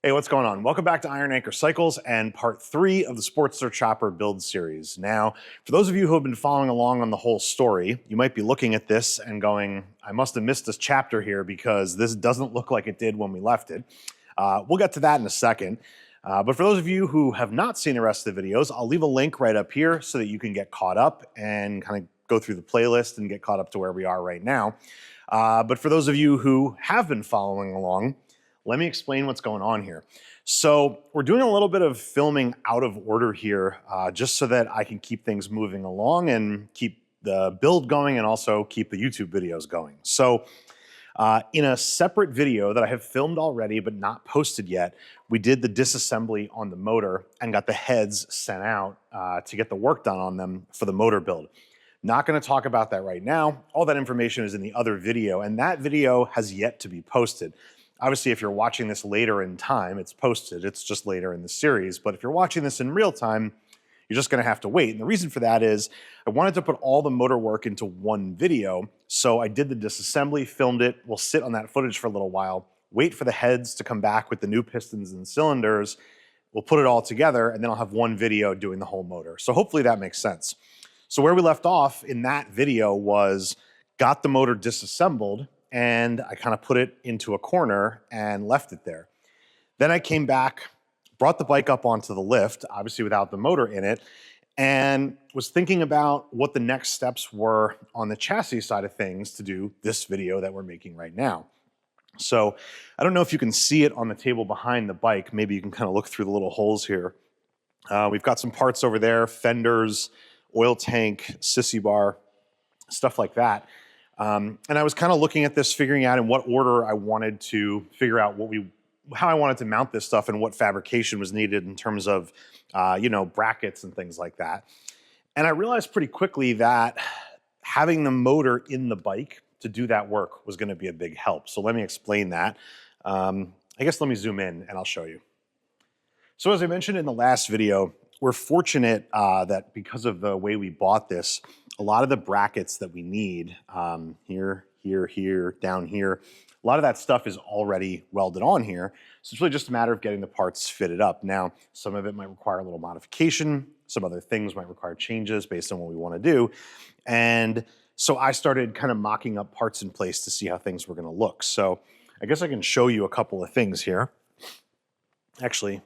Hey, what's going on? Welcome back to Iron Anchor Cycles and part 3 of the Sportster Chopper Build Series. Now, for those of you who have been following along on the whole story, you might be looking at this and going, I must have missed this chapter here because this doesn't look like it did when we left it. We'll get to that in a second. But for those of you who have not seen the rest of the videos, I'll leave a link right up here so that you can get caught up and kind of go through the playlist and get caught up to where we are right now. But for those of you who have been following along, let me explain what's going on here. So we're doing a little bit of filming out of order here, just so that I can keep things moving along and keep the build going and also keep the YouTube videos going. So in a separate video that I have filmed already but not posted yet, we did the disassembly on the motor and got the heads sent out to get the work done on them for the motor build. Not going to talk about that right now. All that information is in the other video, and that video has yet to be posted. Obviously, if you're watching this later in time, it's posted. It's just later in the series. But if you're watching this in real time, you're just going to have to wait. And the reason for that is I wanted to put all the motor work into one video. So I did the disassembly, filmed it. We'll sit on that footage for a little while, wait for the heads to come back with the new pistons and cylinders. We'll put it all together, and then I'll have one video doing the whole motor. So hopefully that makes sense. So where we left off in that video was got the motor disassembled, and I kind of put it into a corner and left it there. Then I came back, brought the bike up onto the lift, obviously without the motor in it, and was thinking about what the next steps were on the chassis side of things to do this video that we're making right now. So I don't know if you can see it on the table behind the bike. Maybe you can kind of look through the little holes here. We've got some parts over there, fenders, oil tank, sissy bar, stuff like that. And I was kind of looking at this, figuring out in what order I wanted to figure out how I wanted to mount this stuff and what fabrication was needed in terms of, brackets and things like that. And I realized pretty quickly that having the motor in the bike to do that work was going to be a big help. So let me explain that. I guess let me zoom in and I'll show you. So as I mentioned in the last video, we're fortunate that because of the way we bought this, a lot of the brackets that we need, here, down here, a lot of that stuff is already welded on here. So it's really just a matter of getting the parts fitted up. Now, some of it might require a little modification. Some other things might require changes based on what we want to do. And so I started kind of mocking up parts in place to see how things were going to look. So I guess I can show you a couple of things here. Actually,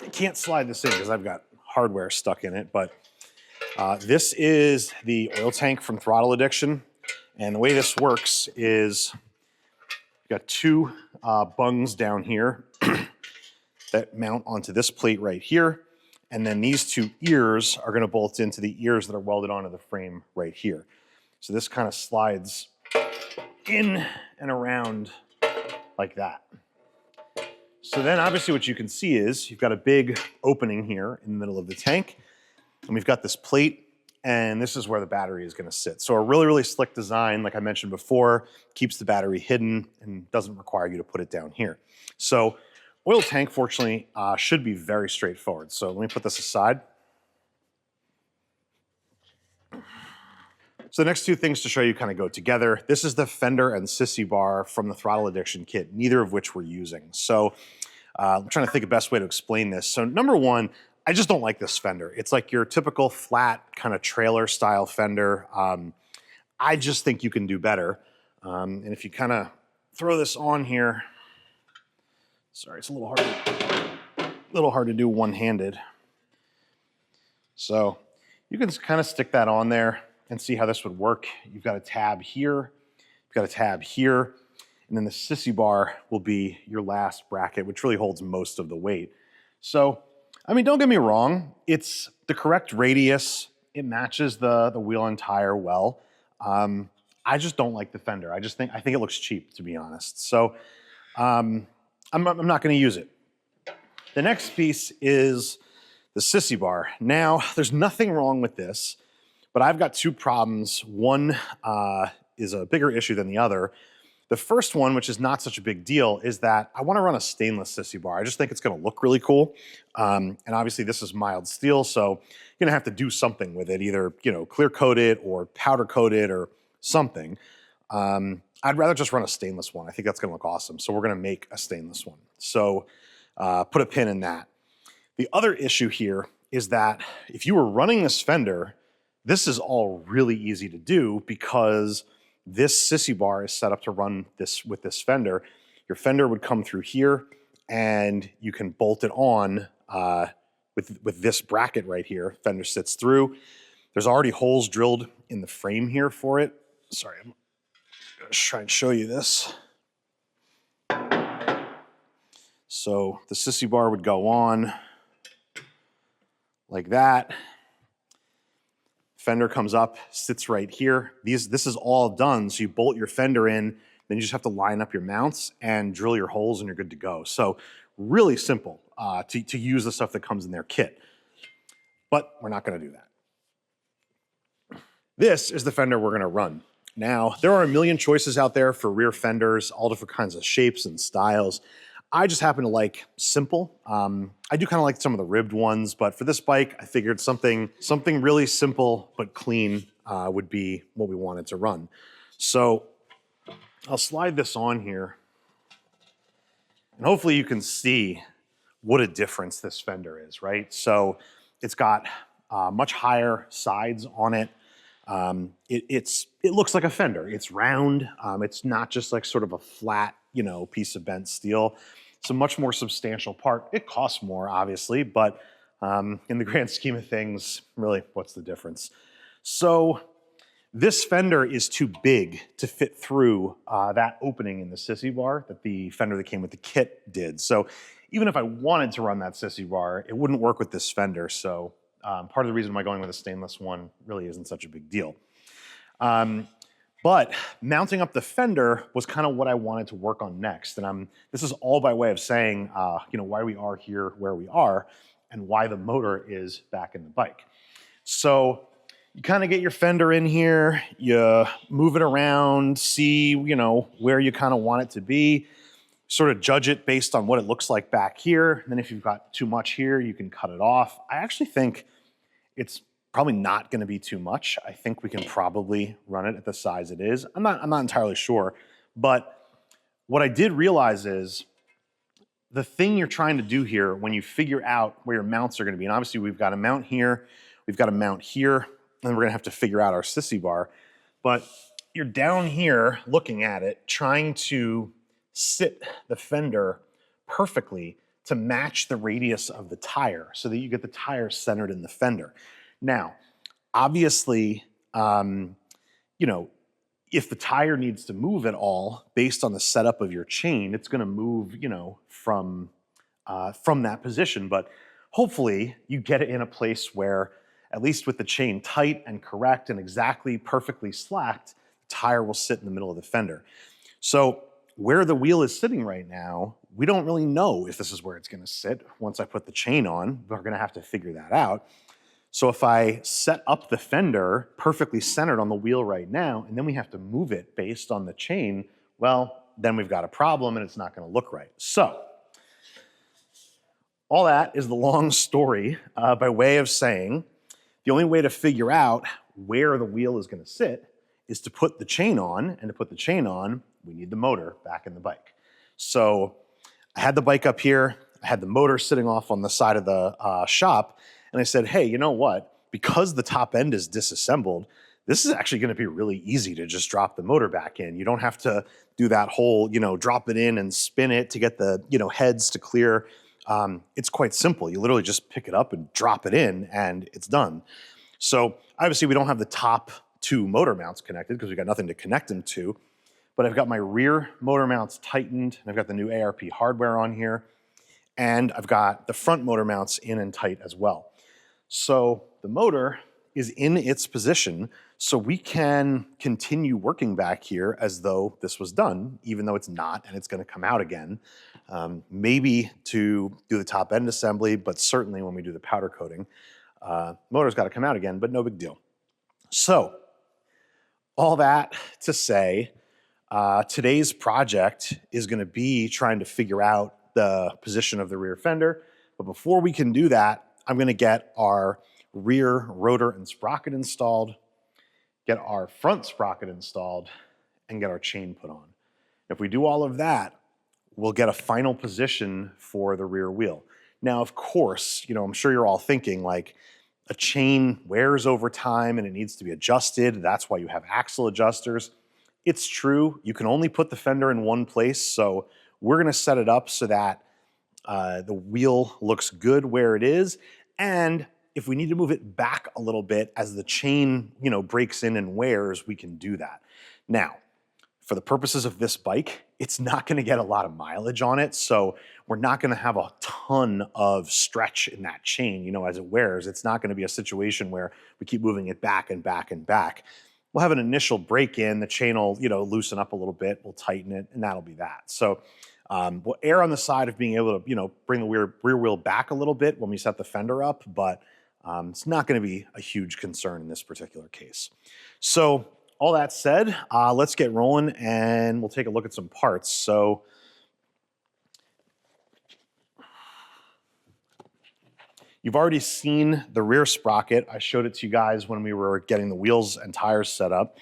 I can't slide this in because I've got hardware stuck in it, but this is the oil tank from Throttle Addiction. And the way this works is you've got two bungs down here that mount onto this plate right here. And then these two ears are going to bolt into the ears that are welded onto the frame right here. So this kind of slides in and around like that. So then obviously what you can see is you've got a big opening here in the middle of the tank, and we've got this plate, and this is where the battery is going to sit. So a really, really slick design, like I mentioned before, keeps the battery hidden and doesn't require you to put it down here. So oil tank, fortunately, should be very straightforward. So let me put this aside. So the next two things to show you kind of go together. This is the fender and sissy bar from the Throttle Addiction kit, neither of which we're using. So I'm trying to think of the best way to explain this. So number one, I just don't like this fender. It's like your typical flat kind of trailer style fender. I just think you can do better. And if you kind of throw this on here, sorry, it's a little hard to do one-handed. So you can kind of stick that on there and see how this would work. You've got a tab here, you've got a tab here, and then the sissy bar will be your last bracket, which really holds most of the weight. So, I mean, don't get me wrong, it's the correct radius, it matches the wheel and tire well. I just don't like the fender. I think it looks cheap, to be honest. So, I'm not gonna use it. The next piece is the sissy bar. Now, there's nothing wrong with this, but I've got two problems. One is a bigger issue than the other. The first one, which is not such a big deal, is that I want to run a stainless sissy bar. I just think it's going to look really cool. And obviously this is mild steel, so you're going to have to do something with it, either clear coat it or powder coat it or something. I'd rather just run a stainless one. I think that's going to look awesome. So we're going to make a stainless one. So put a pin in that. The other issue here is that if you were running this fender, this is all really easy to do because this sissy bar is set up to run this with this fender. Your fender would come through here and you can bolt it on with this bracket right here. Fender sits through. There's already holes drilled in the frame here for it. Sorry, I'm gonna try and show you this. So the sissy bar would go on like that. Fender comes up, sits right here. This is all done. So you bolt your fender in, then you just have to line up your mounts and drill your holes and you're good to go. So really simple to use the stuff that comes in their kit. But we're not gonna do that. This is the fender we're gonna run. Now, there are a million choices out there for rear fenders, all different kinds of shapes and styles. I just happen to like simple. I do kind of like some of the ribbed ones, but for this bike, I figured something really simple but clean would be what we wanted to run. So I'll slide this on here, and hopefully you can see what a difference this fender is, right? So it's got much higher sides on it. It looks like a fender. It's round. It's not just like sort of a flat, piece of bent steel. It's a much more substantial part. It costs more, obviously, but in the grand scheme of things, really, what's the difference? So this fender is too big to fit through that opening in the sissy bar that the fender that came with the kit did. So even if I wanted to run that sissy bar, it wouldn't work with this fender. So part of the reason why going with a stainless one really isn't such a big deal. But mounting up the fender was kind of what I wanted to work on next. And this is all by way of saying, why we are here where we are and why the motor is back in the bike. So you kind of get your fender in here, you move it around, see, where you kind of want it to be, sort of judge it based on what it looks like back here. And then if you've got too much here, you can cut it off. I actually think it's probably not going to be too much. I think we can probably run it at the size it is. I'm not entirely sure, but what I did realize is the thing you're trying to do here when you figure out where your mounts are going to be, and obviously we've got a mount here, we've got a mount here, and we're going to have to figure out our sissy bar, but you're down here looking at it, trying to sit the fender perfectly to match the radius of the tire so that you get the tire centered in the fender. Now, obviously, if the tire needs to move at all based on the setup of your chain, it's going to move, from that position. But hopefully you get it in a place where, at least with the chain tight and correct and exactly perfectly slacked, the tire will sit in the middle of the fender. So where the wheel is sitting right now, we don't really know if this is where it's going to sit. Once I put the chain on, we're going to have to figure that out. So if I set up the fender perfectly centered on the wheel right now, and then we have to move it based on the chain, well, then we've got a problem and it's not going to look right. So all that is the long story by way of saying the only way to figure out where the wheel is going to sit is to put the chain on, and to put the chain on, we need the motor back in the bike. So I had the bike up here, I had the motor sitting off on the side of the shop, and I said, hey, you know what? Because the top end is disassembled, this is actually going to be really easy to just drop the motor back in. You don't have to do that whole, drop it in and spin it to get the, heads to clear. It's quite simple. You literally just pick it up and drop it in and it's done. So obviously we don't have the top two motor mounts connected because we've got nothing to connect them to, but I've got my rear motor mounts tightened, and I've got the new ARP hardware on here, and I've got the front motor mounts in and tight as well. So the motor is in its position, so we can continue working back here as though this was done, even though it's not, and it's going to come out again. Maybe to do the top end assembly, but certainly when we do the powder coating. Motor's got to come out again, but no big deal. So all that to say, today's project is going to be trying to figure out the position of the rear fender. But before we can do that, I'm going to get our rear rotor and sprocket installed, get our front sprocket installed, and get our chain put on. If we do all of that, we'll get a final position for the rear wheel. Now, of course, I'm sure you're all thinking like a chain wears over time and it needs to be adjusted. That's why you have axle adjusters. It's true. You can only put the fender in one place. So we're going to set it up so that the wheel looks good where it is. And if we need to move it back a little bit as the chain, breaks in and wears, we can do that. Now, for the purposes of this bike, it's not going to get a lot of mileage on it. So we're not going to have a ton of stretch in that chain, as it wears. It's not going to be a situation where we keep moving it back and back and back. We'll have an initial break in, the chain will, loosen up a little bit, we'll tighten it, and that'll be that. So we'll err on the side of being able to, bring the rear wheel back a little bit when we set the fender up, but it's not going to be a huge concern in this particular case. So all that said, let's get rolling and we'll take a look at some parts. So you've already seen the rear sprocket. I showed it to you guys when we were getting the wheels and tires set up.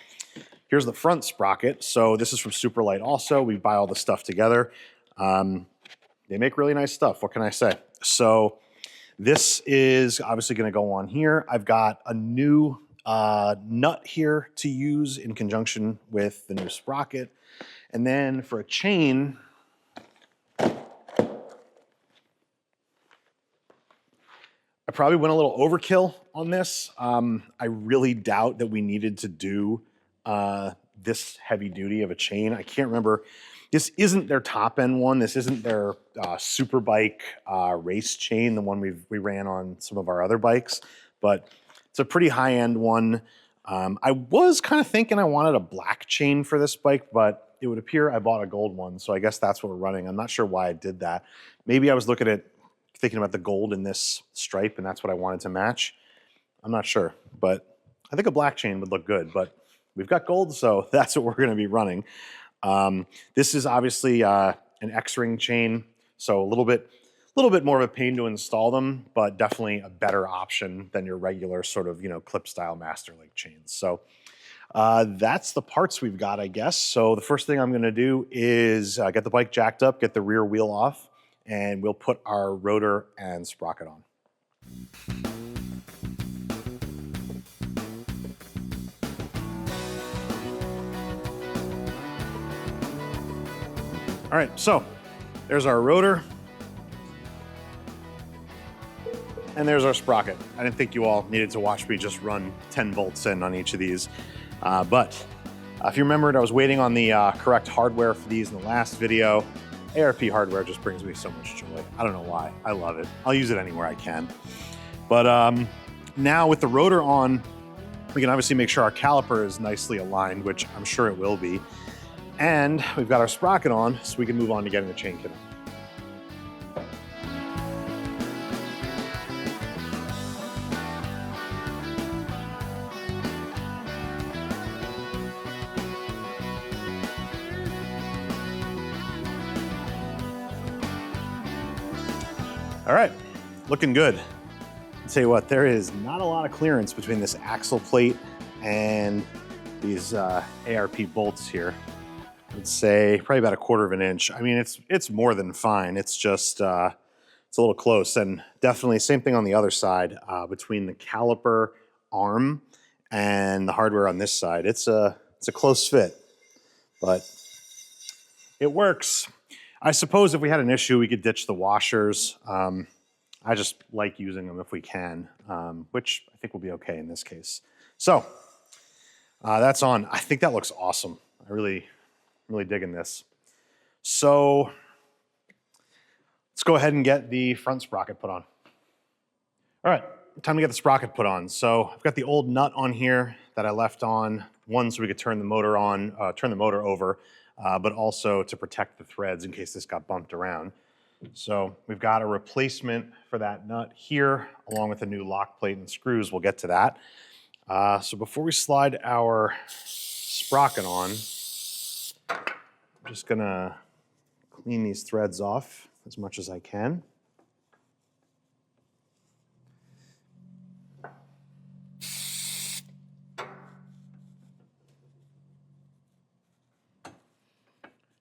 Here's the front sprocket. So this is from Superlight also. We buy all the stuff together. They make really nice stuff. What can I say? So this is obviously going to go on here. I've got a new nut here to use in conjunction with the new sprocket. And then for a chain, I probably went a little overkill on this. I really doubt that we needed to do this heavy duty of a chain. I can't remember. This isn't their top end one. This isn't their Superbike race chain, the one we ran on some of our other bikes, but it's a pretty high end one. I was kind of thinking I wanted a black chain for this bike, but it would appear I bought a gold one. So I guess that's what we're running. I'm not sure why I did that. Maybe I was thinking about the gold in this stripe and that's what I wanted to match. I'm not sure, but I think a black chain would look good, but we've got gold, so that's what we're going to be running. This is obviously an X-ring chain, so a little bit more of a pain to install them, but definitely a better option than your regular sort of, clip style master link chains. So that's the parts we've got, I guess. So the first thing I'm going to do is get the bike jacked up, get the rear wheel off, and we'll put our rotor and sprocket on. All right, so there's our rotor. And there's our sprocket. I didn't think you all needed to watch me just run 10 bolts in on each of these. But if you remembered, I was waiting on the correct hardware for these in the last video. ARP hardware just brings me so much joy. I don't know why. I love it. I'll use it anywhere I can. But now with the rotor on, we can obviously make sure our caliper is nicely aligned, which I'm sure it will be. And we've got our sprocket on, so we can move on to getting the chain kit on. All right, looking good. I'll tell you what, there is not a lot of clearance between this axle plate and these ARP bolts here. I'd say probably about 1/4 of an inch. I mean, it's more than fine. It's just, it's a little close. And definitely same thing on the other side, between the caliper arm and the hardware on this side. It's a close fit, but it works. I suppose if we had an issue, we could ditch the washers. I just like using them if we can, which I think will be okay in this case. So that's on. I think that looks awesome. I really digging this. So let's go ahead and get the front sprocket put on. All right, time to get the sprocket put on. So I've got the old nut on here that I left on, one so we could turn the motor on, turn the motor over, but also to protect the threads in case this got bumped around. So we've got a replacement for that nut here, along with a new lock plate and screws. We'll get to that. So before we slide our sprocket on, I'm just gonna clean these threads off as much as I can.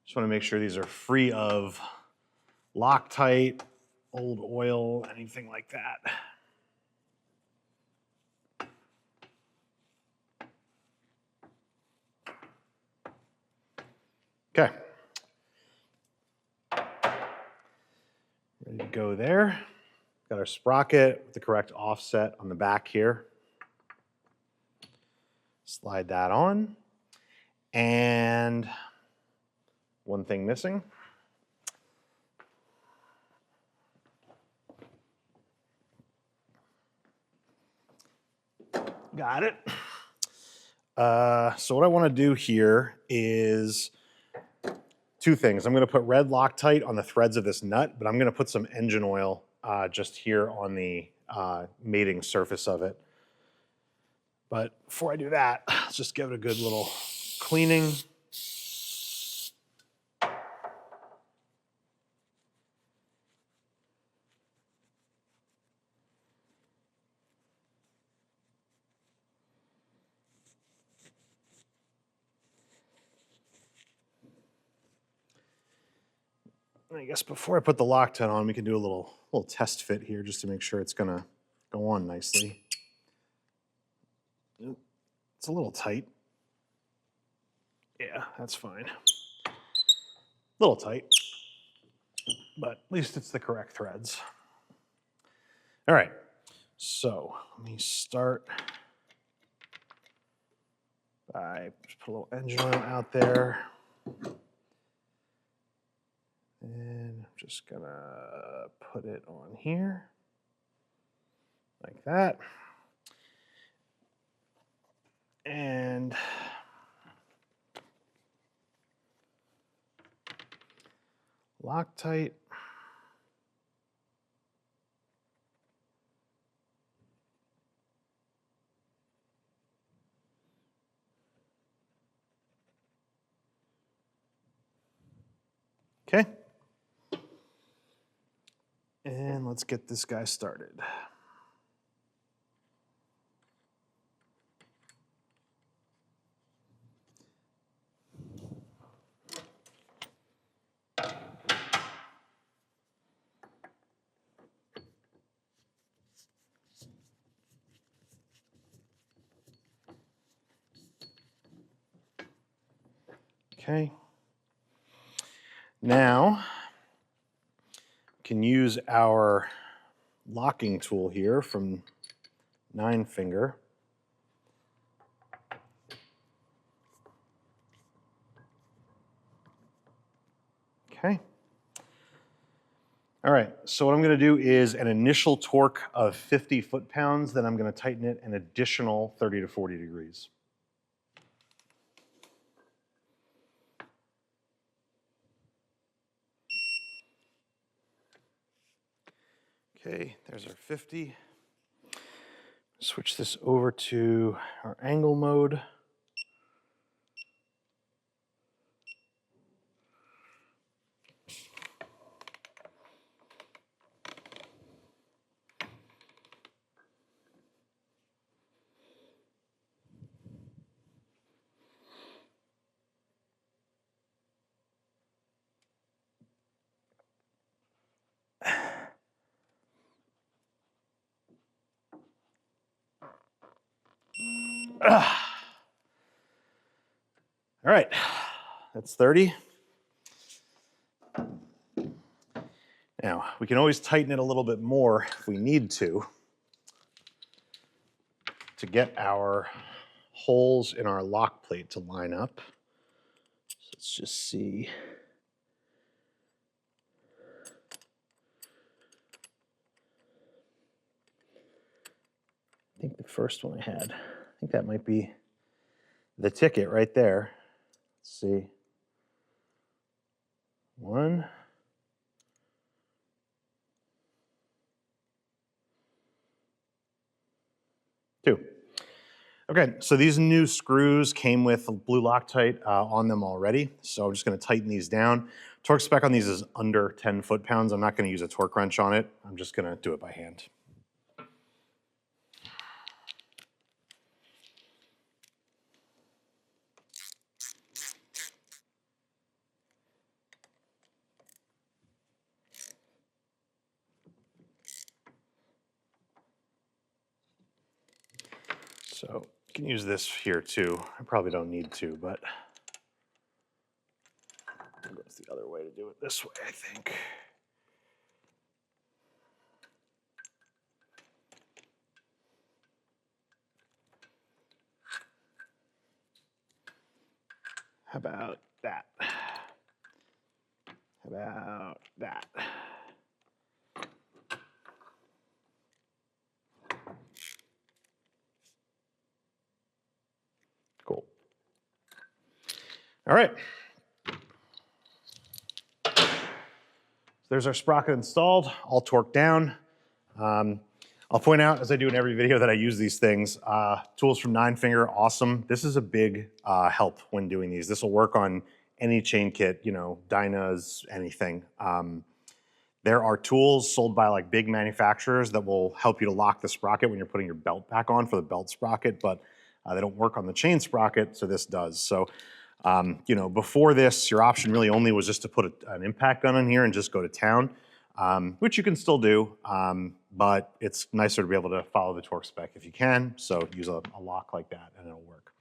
Just want to make sure these are free of Loctite, old oil, anything like that. Okay. Ready to go there. Got our sprocket with the correct offset on the back here. Slide that on. And one thing missing. Got it. So what I want to do here is two things. I'm going to put red Loctite on the threads of this nut, but I'm going to put some engine oil just here on the mating surface of it. But before I do that, let's just give it a good little cleaning. I guess before I put the Loctite on, we can do a little test fit here just to make sure it's gonna go on nicely. It's a little tight. Yeah, that's fine. A little tight, but at least it's the correct threads. All right, so let me start by just put a little engine oil out there. And I'm just gonna put it on here, like that. And Loctite. Okay. And let's get this guy started. Okay. Now, we can use our locking tool here from 9-finger. Okay. All right, so what I'm going to do is an initial torque of 50 foot-pounds, then I'm going to tighten it an additional 30 to 40 degrees. Okay, there's our 50. Switch this over to our angle mode. All right, that's 30. Now, we can always tighten it a little bit more if we need to get our holes in our lock plate to line up. So let's just see. I think the first one I had, I think that might be the ticket right there. Let's see. 1. 2. Okay, so these new screws came with blue Loctite on them already, so I'm just going to tighten these down. Torque spec on these is under 10 foot-pounds. I'm not going to use a torque wrench on it. I'm just going to do it by hand. So you can use this here too. I probably don't need to, but it goes the other way to do it this way, I think. How about that? How about that? Cool. All right. There's our sprocket installed, all torqued down. I'll point out, as I do in every video, that I use these things. Tools from 9-Finger, awesome. This is a big help when doing these. This will work on any chain kit, you know, Dynas, anything. There are tools sold by like big manufacturers that will help you to lock the sprocket when you're putting your belt back on for the belt sprocket, but they don't work on the chain sprocket, so this does. So, you know, before this, your option really only was just to put an impact gun in here and just go to town, which you can still do, but it's nicer to be able to follow the torque spec if you can. So use a lock like that and it'll work.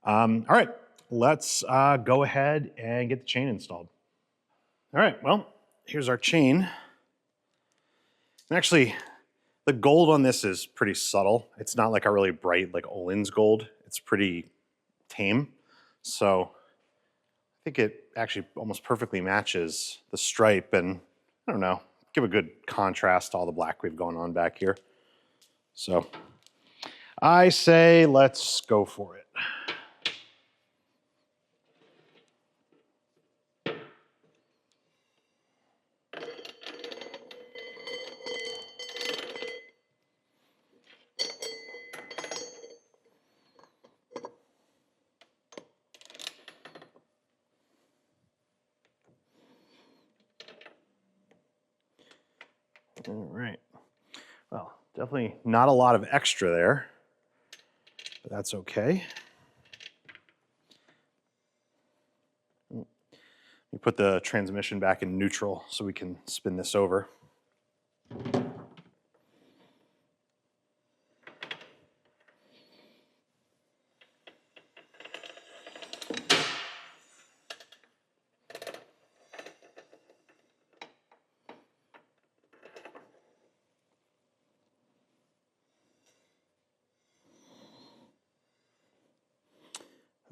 All right, let's go ahead and get the chain installed. All right, well, here's our chain. And actually, the gold on this is pretty subtle. It's not like a really bright, like Olin's gold. It's pretty tame. So I think it actually almost perfectly matches the stripe and, I don't know, give a good contrast to all the black we've going on back here. So I say let's go for it. All right. Well, definitely not a lot of extra there, but that's okay. Let me put the transmission back in neutral so we can spin this over.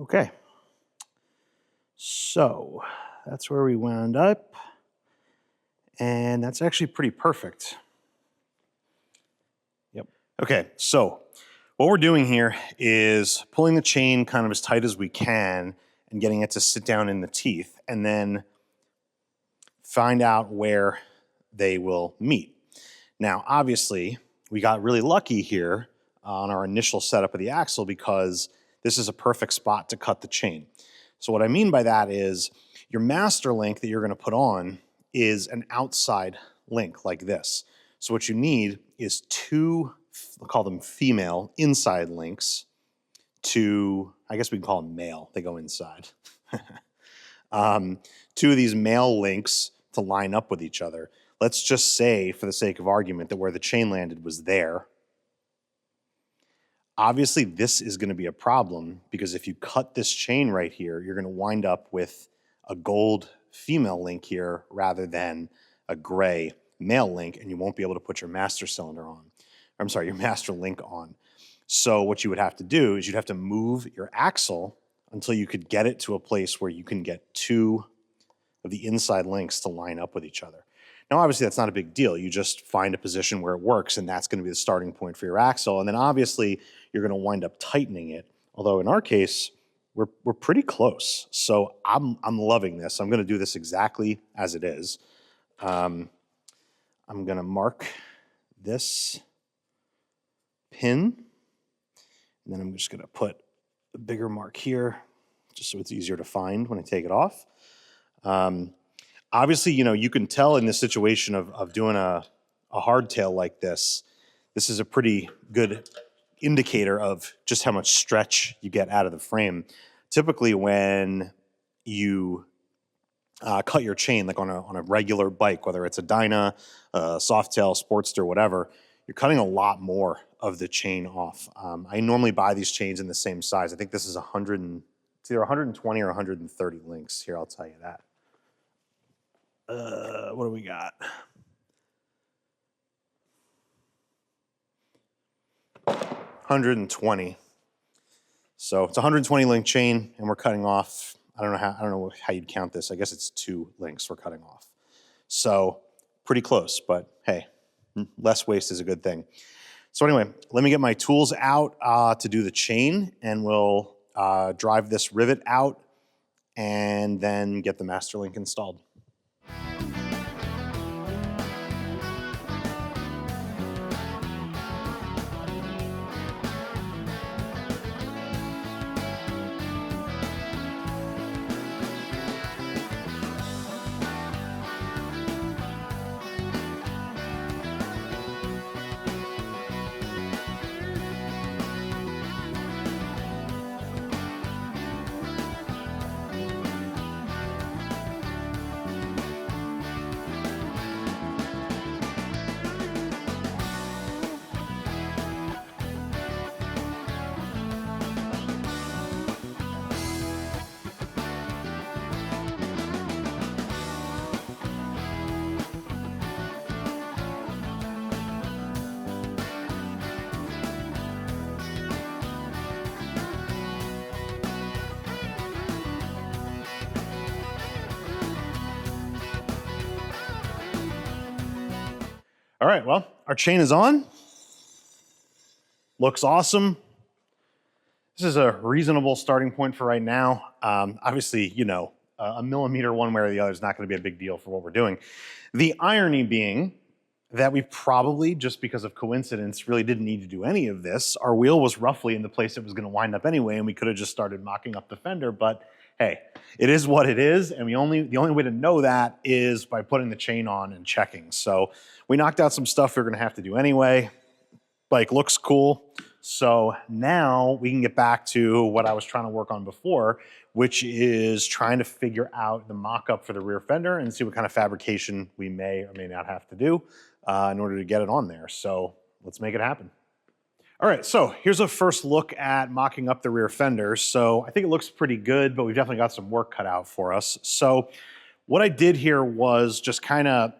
Okay, so that's where we wound up, and that's actually pretty perfect. Yep. Okay, so what we're doing here is pulling the chain kind of as tight as we can and getting it to sit down in the teeth, and then find out where they will meet. Now, obviously, we got really lucky here on our initial setup of the axle because this is a perfect spot to cut the chain. So what I mean by that is your master link that you're going to put on is an outside link like this. So what you need is two, we'll call them female, inside links to, I guess we can call them male, they go inside. Two of these male links to line up with each other. Let's just say, for the sake of argument, that where the chain landed was there. Obviously, this is going to be a problem because if you cut this chain right here, you're going to wind up with a gold female link here rather than a gray male link, and you won't be able to put your master cylinder on. I'm sorry, your master link on. So what you would have to do is you'd have to move your axle until you could get it to a place where you can get two of the inside links to line up with each other. Now, obviously, that's not a big deal. You just find a position where it works, and that's going to be the starting point for your axle. And then, obviously, you're going to wind up tightening it. Although, in our case, we're pretty close. So I'm loving this. I'm going to do this exactly as it is. I'm going to mark this pin, and then I'm just going to put a bigger mark here, just so it's easier to find when I take it off. Obviously, you know, you can tell in this situation of doing a hardtail like this, this is a pretty good indicator of just how much stretch you get out of the frame. Typically, when you cut your chain, like on a regular bike, whether it's a Dyna, Softail, Sportster, whatever, you're cutting a lot more of the chain off. I normally buy these chains in the same size. I think this is it's either 120 or 130 links. Here, I'll tell you that. What do we got? 120. So it's a 120 link chain, and we're cutting off. I don't know how you'd count this. I guess it's 2 links we're cutting off. So pretty close, but hey, less waste is a good thing. So anyway, let me get my tools out to do the chain, and we'll drive this rivet out and then get the master link installed. All right, well, our chain is on. Looks awesome. This is a reasonable starting point for right now. Obviously, you know, a millimeter one way or the other is not going to be a big deal for what we're doing. The irony being that we probably, just because of coincidence, really didn't need to do any of this. Our wheel was roughly in the place it was going to wind up anyway, and we could have just started mocking up the fender, but hey, it is what it is, and the only way to know that is by putting the chain on and checking. So we knocked out some stuff we we're gonna have to do anyway. Bike looks cool. So now we can get back to what I was trying to work on before, which is trying to figure out the mock-up for the rear fender and see what kind of fabrication we may or may not have to do in order to get it on there. So let's make it happen. All right, so here's a first look at mocking up the rear fender. So I think it looks pretty good, but we've definitely got some work cut out for us. So what I did here was just kind of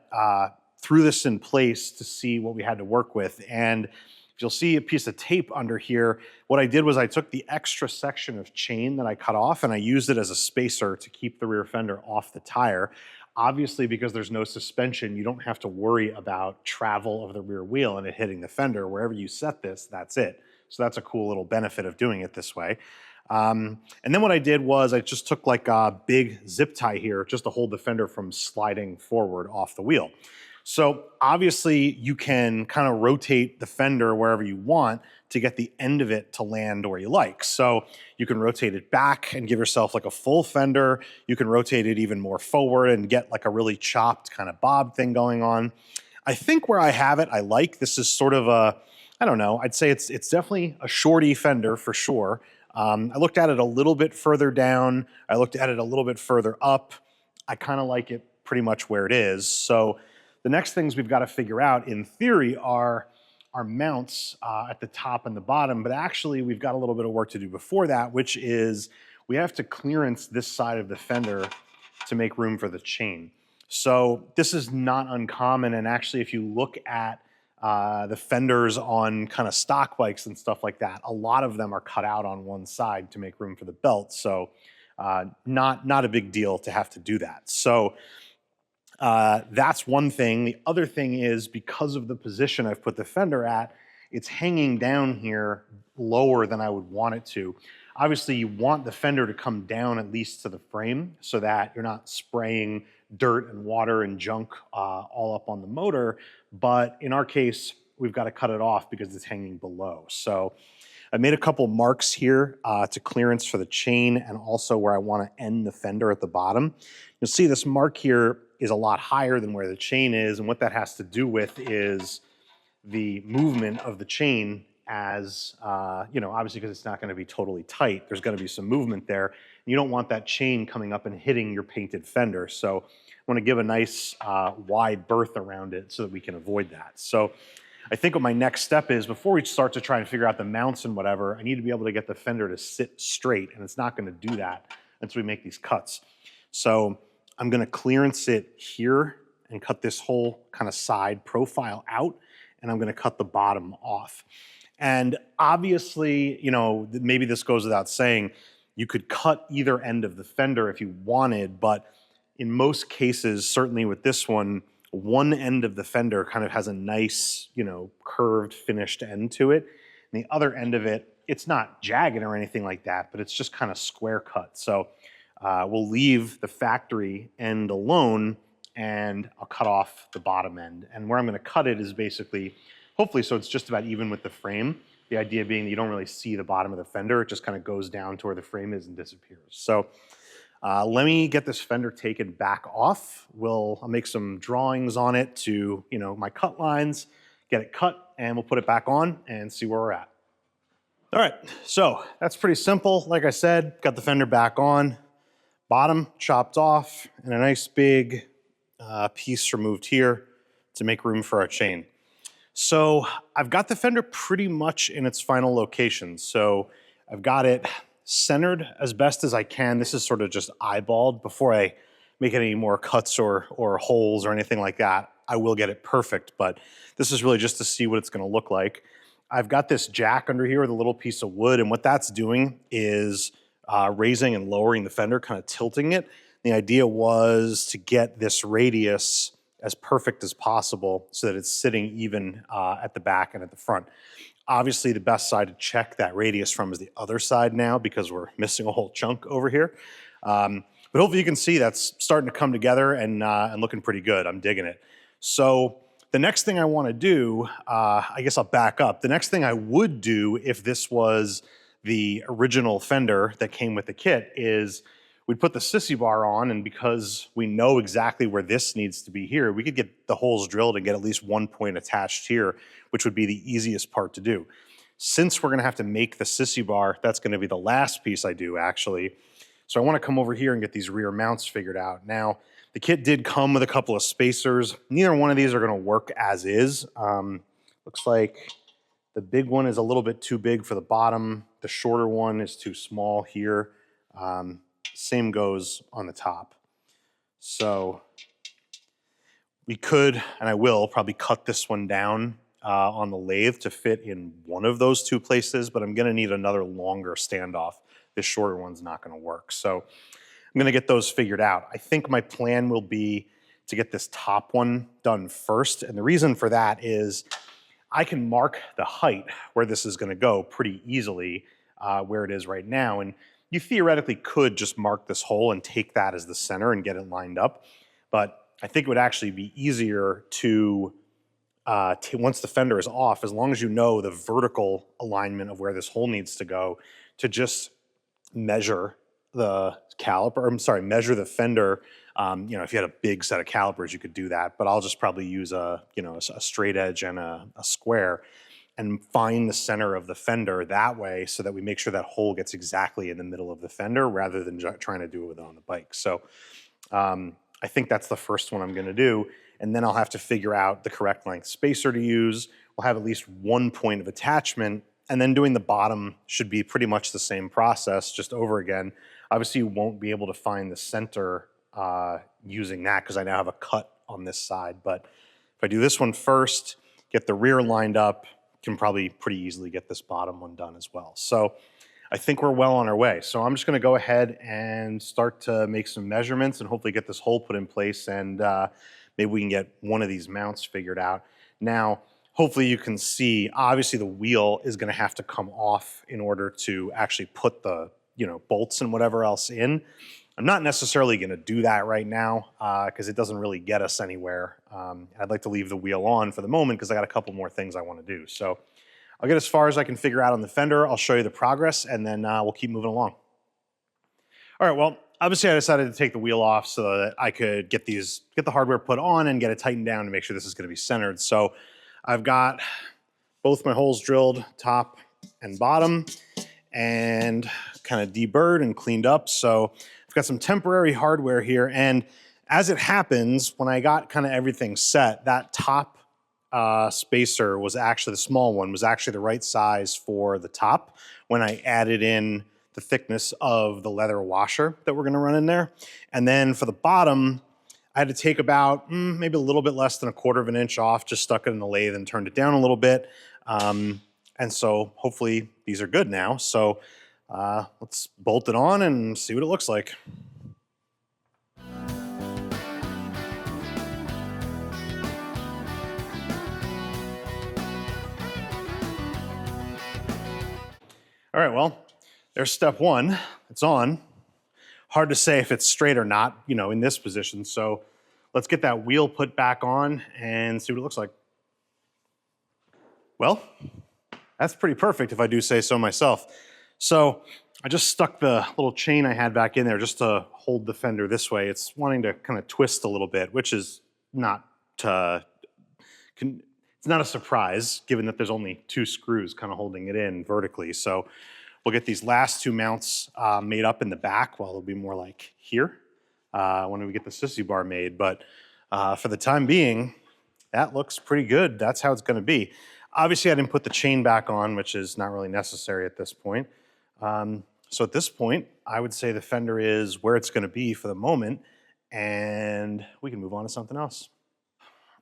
threw this in place to see what we had to work with. And if you'll see a piece of tape under here, what I did was I took the extra section of chain that I cut off and I used it as a spacer to keep the rear fender off the tire. Obviously, because there's no suspension, you don't have to worry about travel of the rear wheel and it hitting the fender. Wherever you set this, that's it. So that's a cool little benefit of doing it this way. And then what I did was I just took like a big zip tie here just to hold the fender from sliding forward off the wheel. So obviously you can kind of rotate the fender wherever you want to get the end of it to land where you like. So you can rotate it back and give yourself like a full fender. You can rotate it even more forward and get like a really chopped kind of bob thing going on. I think where I have it, I like. This is sort of a, I don't know, I'd say it's definitely a shorty fender for sure. I looked at it a little bit further down. I looked at it a little bit further up. I kind of like it pretty much where it is. So the next things we've got to figure out, in theory, are our mounts at the top and the bottom, but actually we've got a little bit of work to do before that, which is we have to clearance this side of the fender to make room for the chain. So this is not uncommon, and actually if you look at the fenders on kind of stock bikes and stuff like that, a lot of them are cut out on one side to make room for the belt, so not a big deal to have to do that. So that's one thing. The other thing is because of the position I've put the fender at, it's hanging down here lower than I would want it to. Obviously, you want the fender to come down at least to the frame so that you're not spraying dirt and water and junk all up on the motor. But in our case, we've got to cut it off because it's hanging below. So I made a couple marks here to clearance for the chain and also where I want to end the fender at the bottom. You'll see this mark here is a lot higher than where the chain is, and what that has to do with is the movement of the chain as, you know, obviously because it's not going to be totally tight, there's going to be some movement there. You don't want that chain coming up and hitting your painted fender, so I want to give a nice wide berth around it so that we can avoid that. So I think what my next step is, before we start to try and figure out the mounts and whatever, I need to be able to get the fender to sit straight, and it's not gonna do that until we make these cuts. So I'm gonna clearance it here and cut this whole kind of side profile out, and I'm gonna cut the bottom off. And obviously, you know, maybe this goes without saying, you could cut either end of the fender if you wanted, but in most cases, certainly with this one end of the fender kind of has a nice, you know, curved, finished end to it. And the other end of it, it's not jagged or anything like that, but it's just kind of square cut. So we'll leave the factory end alone, and I'll cut off the bottom end. And where I'm gonna cut it is basically, hopefully, so it's just about even with the frame. The idea being that you don't really see the bottom of the fender. It just kind of goes down to where the frame is and disappears. So let me get this fender taken back off. I'll make some drawings on it to, you know, my cut lines, get it cut, and we'll put it back on and see where we're at. All right, so that's pretty simple. Like I said, got the fender back on, bottom chopped off, and a nice big piece removed here to make room for our chain. So I've got the fender pretty much in its final location. So I've got it centered as best as I can. This is sort of just eyeballed. Before I make any more cuts or holes or anything like that, I will get it perfect, but this is really just to see what it's gonna look like. I've got this jack under here with a little piece of wood, and what that's doing is raising and lowering the fender, kind of tilting it. The idea was to get this radius as perfect as possible so that it's sitting even at the back and at the front. Obviously, the best side to check that radius from is the other side now, because we're missing a whole chunk over here. But hopefully you can see that's starting to come together and looking pretty good. I'm digging it. So the next thing I want to do, I guess I'll back up. The next thing I would do if this was the original fender that came with the kit is we'd put the sissy bar on, and because we know exactly where this needs to be here, we could get the holes drilled and get at least one point attached here, which would be the easiest part to do. Since we're gonna have to make the sissy bar, that's gonna be the last piece I do, actually. So I wanna come over here and get these rear mounts figured out. Now, the kit did come with a couple of spacers. Neither one of these are gonna work as is. Looks like the big one is a little bit too big for the bottom. The shorter one is too small here. Same goes on the top. So we could, and I will, probably cut this one down on the lathe to fit in one of those two places, but I'm gonna need another longer standoff. This shorter one's not gonna work. So I'm gonna get those figured out. I think my plan will be to get this top one done first. And the reason for that is I can mark the height where this is gonna go pretty easily where it is right now. And you theoretically could just mark this hole and take that as the center and get it lined up. But I think it would actually be easier to, once the fender is off, as long as you know the vertical alignment of where this hole needs to go, to just measure the caliper, measure the fender. You know, if you had a big set of calipers, you could do that, but I'll just probably use a straight edge and a square, and find the center of the fender that way so that we make sure that hole gets exactly in the middle of the fender rather than trying to do it on the bike. So I think that's the first one I'm gonna do. And then I'll have to figure out the correct length spacer to use. We'll have at least one point of attachment, and then doing the bottom should be pretty much the same process, just over again. Obviously you won't be able to find the center using that because I now have a cut on this side. But if I do this one first, get the rear lined up, can probably pretty easily get this bottom one done as well. So I think we're well on our way. So I'm just gonna go ahead and start to make some measurements and hopefully get this hole put in place, and maybe we can get one of these mounts figured out. Now, hopefully you can see, obviously the wheel is gonna have to come off in order to actually put the bolts and whatever else in. I'm not necessarily gonna do that right now because it doesn't really get us anywhere. I'd like to leave the wheel on for the moment because I got a couple more things I wanna do. So I'll get as far as I can figure out on the fender. I'll show you the progress, and then we'll keep moving along. All right, well, obviously I decided to take the wheel off so that I could get the hardware put on and get it tightened down to make sure this is gonna be centered. So I've got both my holes drilled, top and bottom, and kind of deburred and cleaned up. So I've got some temporary hardware here, and as it happens, when I got kind of everything set, that top spacer was actually, the small one, was actually the right size for the top when I added in the thickness of the leather washer that we're gonna run in there. And then for the bottom, I had to take about maybe a little bit less than 1/4 of an inch off, just stuck it in the lathe and turned it down a little bit. And so hopefully these are good now. So let's bolt it on and see what it looks like. All right, well, there's step one. It's on. Hard to say if it's straight or not, you know, in this position. So let's get that wheel put back on and see what it looks like. Well, that's pretty perfect if I do say so myself. So I just stuck the little chain I had back in there just to hold the fender this way. It's wanting to kind of twist a little bit, which is not, it's not a surprise given that there's only 2 screws kind of holding it in vertically. So we'll get these last 2 mounts made up in the back. Well, it'll be more like here when we get the sissy bar made. But for the time being, that looks pretty good. That's how it's going to be. Obviously, I didn't put the chain back on, which is not really necessary at this point. So at this point, I would say the fender is where it's going to be for the moment, and we can move on to something else.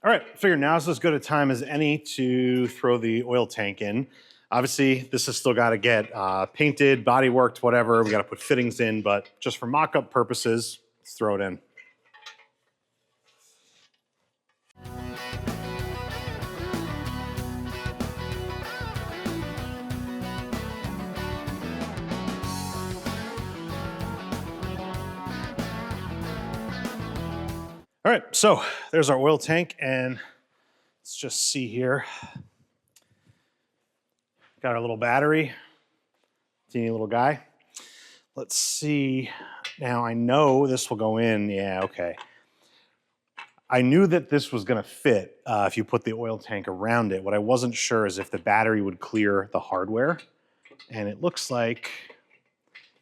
All right, I figure now's as good a time as any to throw the oil tank in. Obviously, this has still got to get painted, body worked, whatever. We got to put fittings in, but just for mock-up purposes, let's throw it in. All right, so there's our oil tank, and let's just see here. Got our little battery, teeny little guy. Let's see. Now I know this will go in. Yeah, okay. I knew that this was going to fit if you put the oil tank around it. What I wasn't sure is if the battery would clear the hardware, and it looks like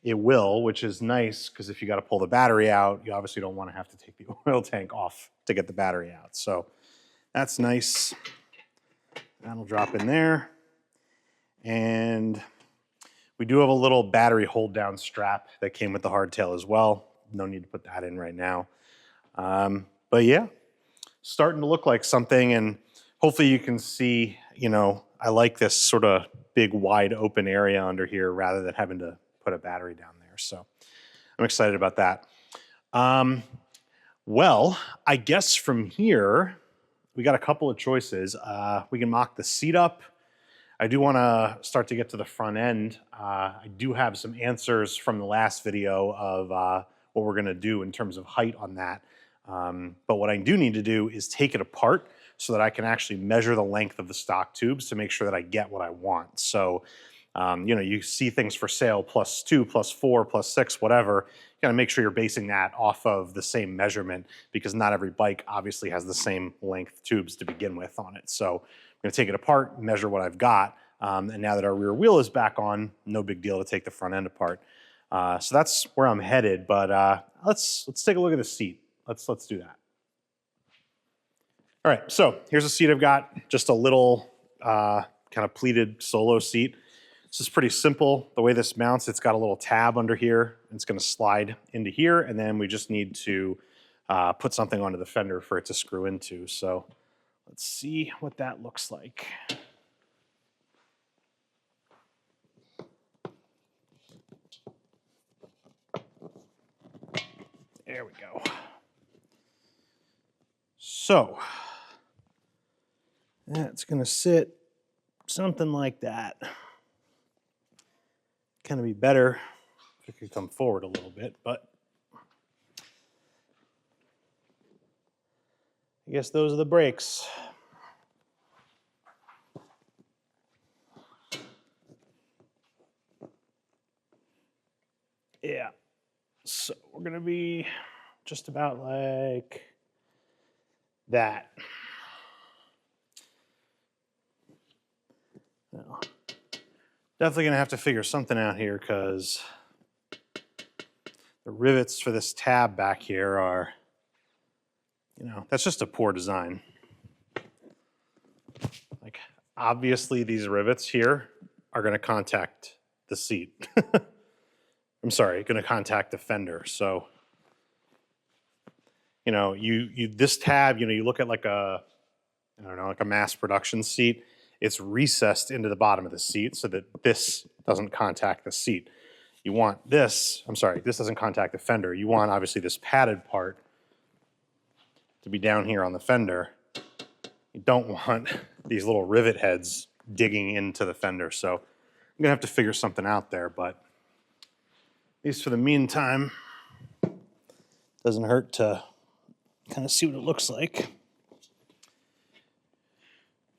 it will, which is nice because if you got to pull the battery out, you obviously don't want to have to take the oil tank off to get the battery out. So that's nice. That'll drop in there. And we do have a little battery hold down strap that came with the hardtail as well. No need to put that in right now. But yeah, starting to look like something, and hopefully you can see, you know, I like this sort of big wide open area under here rather than having to put a battery down there. So I'm excited about that. Well, I guess from here, we got a couple of choices. We can mock the seat up. I do want to start to get to the front end. I do have some answers from the last video of what we're going to do in terms of height on that. But what I do need to do is take it apart so that I can actually measure the length of the stock tubes to make sure that I get what I want. So, you know, you see things for sale +2, +4, +6, whatever. You got to make sure you're basing that off of the same measurement because not every bike obviously has the same length tubes to begin with on it. So I'm going to take it apart, measure what I've got. And now that our rear wheel is back on, no big deal to take the front end apart. So that's where I'm headed. But let's take a look at the seat. Let's do that. All right, so here's a seat I've got, just a little kind of pleated solo seat. This is pretty simple. The way this mounts, it's got a little tab under here. It's going to slide into here, and then we just need to put something onto the fender for it to screw into. So let's see what that looks like. There we go. So that's going to sit something like that. Kind of be better if it could come forward a little bit, but I guess those are the brakes. Yeah, so we're going to be just about like that. Now, definitely going to have to figure something out here because the rivets for this tab back here are, you know, that's just a poor design. obviously these rivets here are going to contact the seat. I'm sorry, going to contact the fender. So, you know, this tab, you know, you look at like a, I don't know, like a mass production seat, it's recessed into the bottom of the seat so that this doesn't contact the seat. You want this, I'm sorry, this doesn't contact the fender. You want obviously this padded part to be down here on the fender. You don't want these little rivet heads digging into the fender. So I'm gonna have to figure something out there, but at least for the meantime, doesn't hurt to kind of see what it looks like.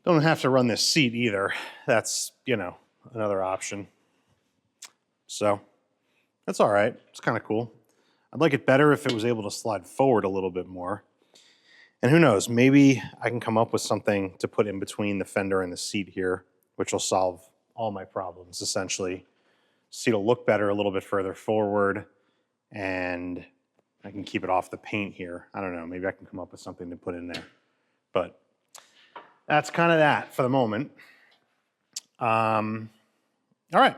Don't have to run this seat either. That's, you know, another option. So that's all right. It's kind of cool. I'd like it better if it was able to slide forward a little bit more. And who knows, maybe I can come up with something to put in between the fender and the seat here, which will solve all my problems, essentially. Seat will look better a little bit further forward, and I can keep it off the paint here. I don't know, maybe I can come up with something to put in there. But that's kind of that for the moment. All right.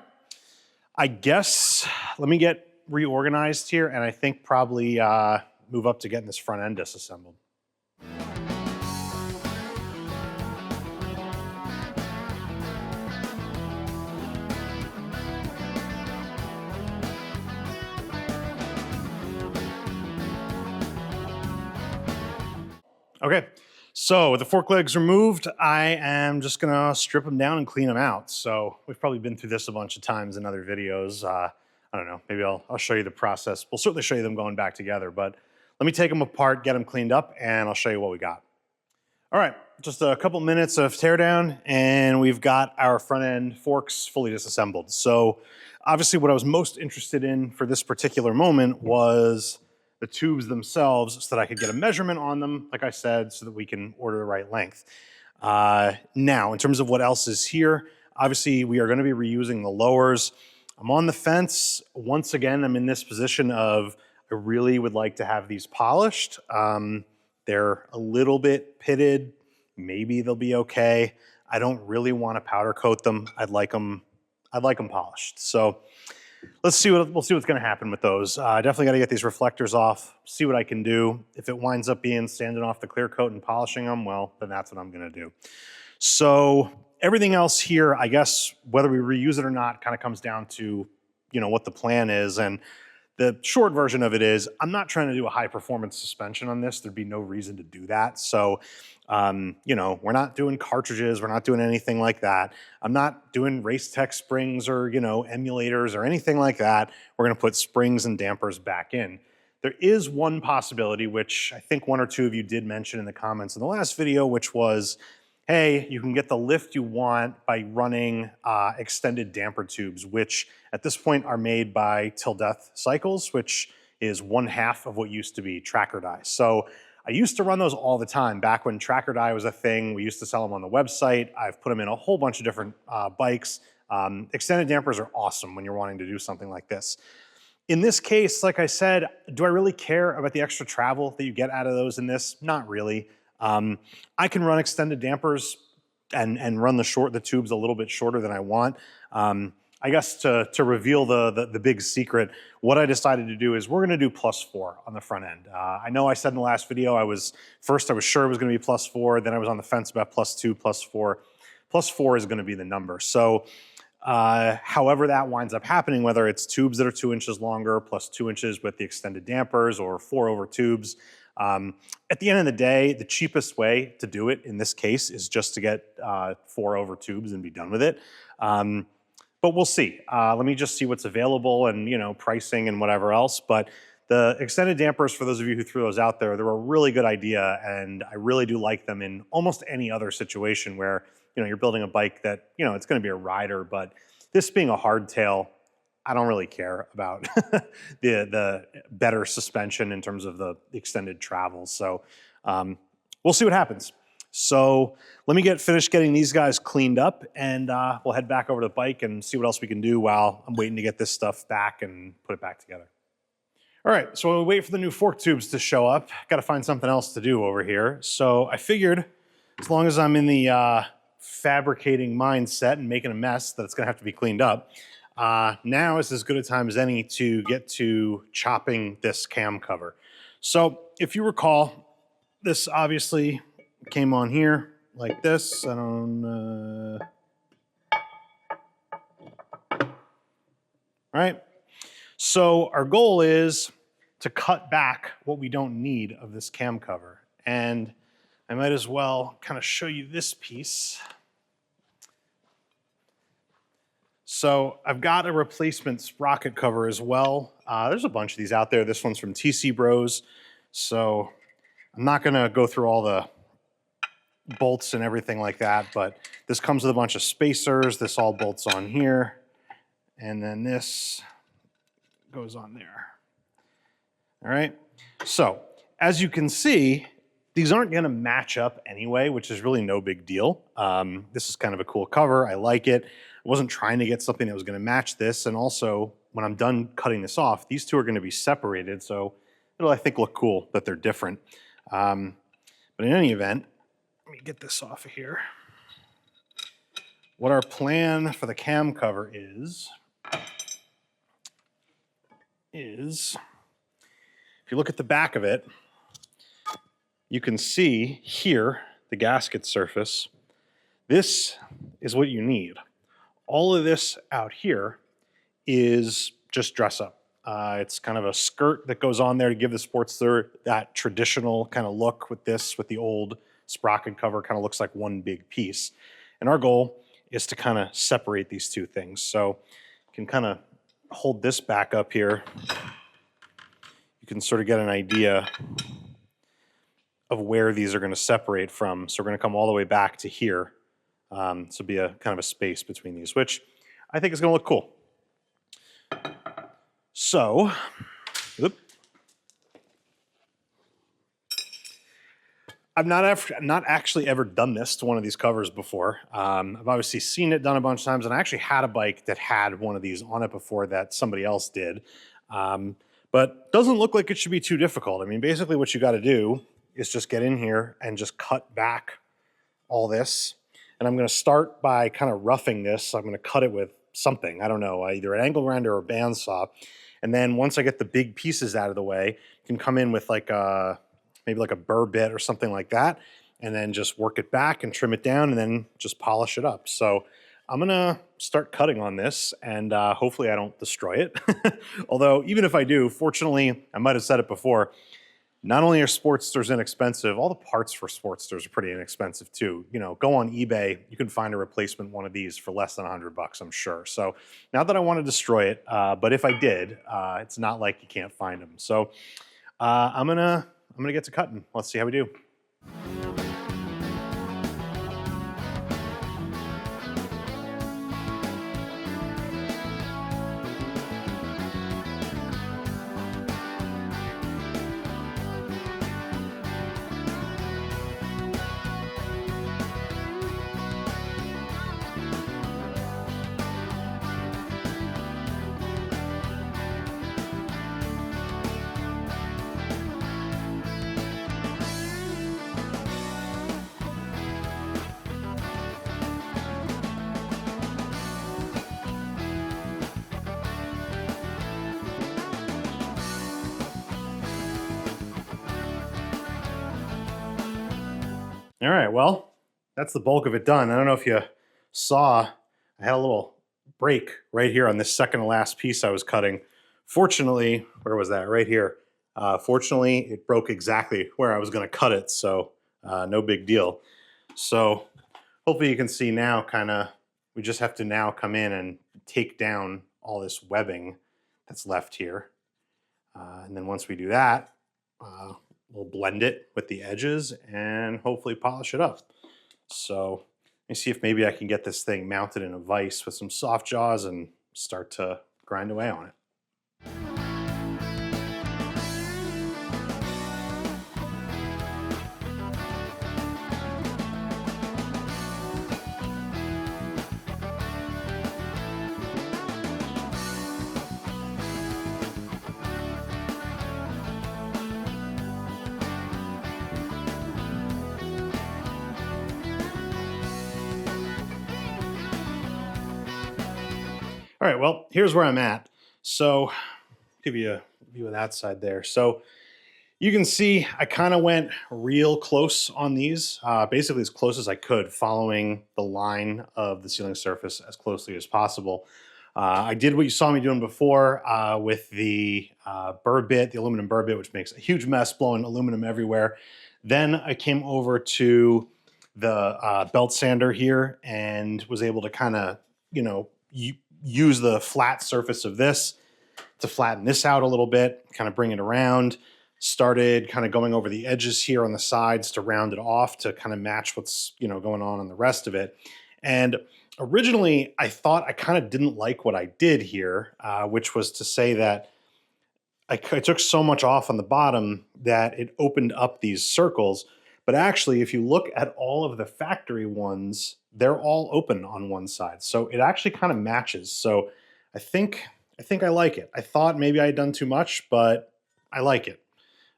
I guess let me get reorganized here, and I think probably move up to getting this front end disassembled. Okay, so with the fork legs removed, I am just gonna strip them down and clean them out. So we've probably been through this a bunch of times in other videos. I don't know, maybe I'll show you the process. We'll certainly show you them going back together, but let me take them apart, get them cleaned up, and I'll show you what we got. All right, just a couple minutes of teardown, and we've got our front end forks fully disassembled. So obviously what I was most interested in for this particular moment was the tubes themselves so that I could get a measurement on them, like I said, so that we can order the right length. Now, in terms of what else is here, obviously we are gonna be reusing the lowers. I'm on the fence. Once again, I'm in this position of I really would like to have these polished. They're a little bit pitted. Maybe they'll be okay. I don't really want to powder coat them. I'd like them polished. So we'll see what's going to happen with those. Definitely got to get these reflectors off, see what I can do. If it winds up being sanding off the clear coat and polishing them, well, then that's what I'm going to do. So everything else here, I guess, whether we reuse it or not, kind of comes down to, you know, what the plan is. And the short version of it is I'm not trying to do a high performance suspension on this. There'd be no reason to do that. So, you know, we're not doing cartridges. We're not doing anything like that. I'm not doing race tech springs or, you know, emulators or anything like that. We're going to put springs and dampers back in. There is one possibility, which I think one or two of you did mention in the comments in the last video, which was, hey, you can get the lift you want by running extended damper tubes, which at this point are made by Till Death Cycles, which is 1/2 of what used to be tracker die. So I used to run those all the time. Back when tracker die was a thing, we used to sell them on the website. I've put them in a whole bunch of different bikes. Extended dampers are awesome when you're wanting to do something like this. In this case, like I said, do I really care about the extra travel that you get out of those in this? Not really. I can run extended dampers and run the tubes a little bit shorter than I want. I guess to reveal the big secret, what I decided to do is we're gonna do +4 on the front end. I know I said in the last video, I was sure it was gonna be +4, then I was on the fence about +2, +4. +4 is gonna be the number. So however that winds up happening, whether it's tubes that are 2 inches longer plus 2 inches with the extended dampers or 4-over tubes, at the end of the day, the cheapest way to do it in this case is just to get 4-over tubes and be done with it. But we'll see. Let me just see what's available and, you know, pricing and whatever else. But the extended dampers, for those of you who threw those out there, they're a really good idea, and I really do like them in almost any other situation where, you know, you're building a bike that, you know, it's going to be a rider, but this being a hardtail, I don't really care about the better suspension in terms of the extended travel. So we'll see what happens. So let me finished getting these guys cleaned up, and we'll head back over to the bike and see what else we can do while I'm waiting to get this stuff back and put it back together. All right, so while we wait for the new fork tubes to show up, got to find something else to do over here. So I figured as long as I'm in the fabricating mindset and making a mess that it's going to have to be cleaned up, now is as good a time as any to get to chopping this cam cover. So if you recall, this obviously came on here like this. I don't... right? So our goal is to cut back what we don't need of this cam cover. And I might as well kind of show you this piece. So I've got a replacement sprocket cover as well. There's a bunch of these out there. This one's from TC Bros. So I'm not gonna go through all the bolts and everything like that, but this comes with a bunch of spacers. This all bolts on here. And then this goes on there. All right, so as you can see, these aren't gonna match up anyway, which is really no big deal. This is kind of a cool cover, I like it. I wasn't trying to get something that was gonna match this, and also, when I'm done cutting this off, these two are gonna be separated, so it'll, I think, look cool that they're different. But in any event, let me get this off of here. What our plan for the cam cover is if you look at the back of it, you can see here the gasket surface. This is what you need. All of this out here is just dress up. It's kind of a skirt that goes on there to give the Sportster that traditional kind of look with this, with the old sprocket cover, kind of looks like one big piece. And our goal is to kind of separate these two things. So you can kind of hold this back up here. You can sort of get an idea of where these are going to separate from. So we're going to come all the way back to here. So be a kind of a space between these, which I think is going to look cool. So, I've not actually ever done this to one of these covers before. I've obviously seen it done a bunch of times, and I actually had a bike that had one of these on it before that somebody else did. But doesn't look like it should be too difficult. I mean, basically what you got to do is just get in here and just cut back all this. And I'm going to start by kind of roughing this. I'm going to cut it with something. I don't know, either an angle grinder or a bandsaw. And then once I get the big pieces out of the way, you can come in with like a, maybe like a burr bit or something like that, and then just work it back and trim it down and then just polish it up. So I'm gonna start cutting on this, and hopefully I don't destroy it. Although even if I do, fortunately, I might have said it before, not only are Sportsters inexpensive, all the parts for Sportsters are pretty inexpensive too. You know, go on eBay, you can find a replacement one of these for less than $100, I'm sure. So not that I want to destroy it, but if I did, it's not like you can't find them. So I'm gonna get to cutting. Let's see how we do. All right, well, that's the bulk of it done. I don't know if you saw, I had a little break right here on this second to last piece I was cutting. Fortunately, where was that? Right here. Fortunately, it broke exactly where I was going to cut it, so no big deal. So hopefully you can see now we just have to now come in and take down all this webbing that's left here. And then once we do that, we'll blend it with the edges and hopefully polish it up. So let me see if maybe I can get this thing mounted in a vise with some soft jaws and start to grind away on it. All right, well, here's where I'm at. So give you a view of that side there. So you can see I kind of went real close on these, basically as close as I could, following the line of the sealing surface as closely as possible. I did what you saw me doing before with the burr bit, the aluminum burr bit, which makes a huge mess, blowing aluminum everywhere. Then I came over to the belt sander here and was able to kind of, use the flat surface of this to flatten this out a little bit, kind of bring it around. Started kind of going over the edges here on the sides to round it off to kind of match what's, going on the rest of it. And originally I thought I kind of didn't like what I did here, which was to say that I took so much off on the bottom that it opened up these circles. But actually, if you look at all of the factory ones, they're all open on one side. So it actually kind of matches. So I think I like it. I thought maybe I had done too much, but I like it.